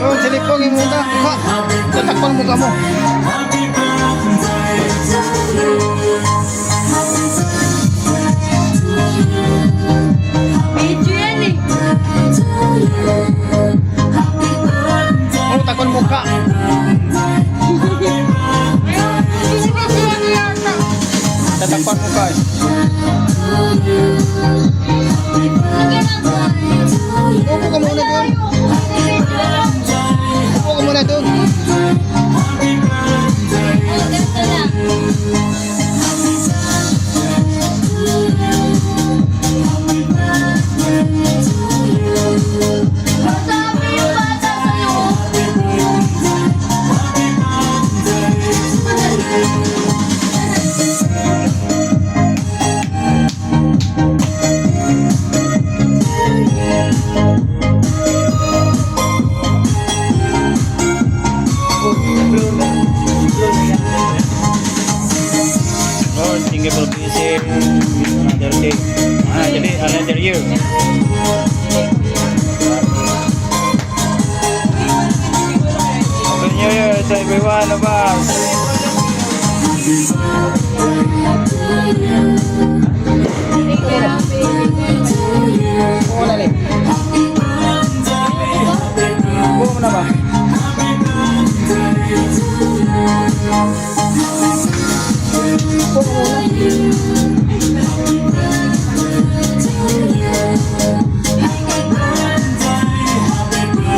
Oh, silipong yung muna. Ha? Tatakpan mo ka mo. Medyo yan eh. Oh, takpan mo ka. Tatakpan mo ka eh. Upo ka muna doon. Upo ka muna doon. Ganito lang. Sabi yung bata sa'yo. Oh, thank you for visiting another day. Another year. Happy New Year to every one of us. Upo na rin. Upo mo na ba? Upo mo muna.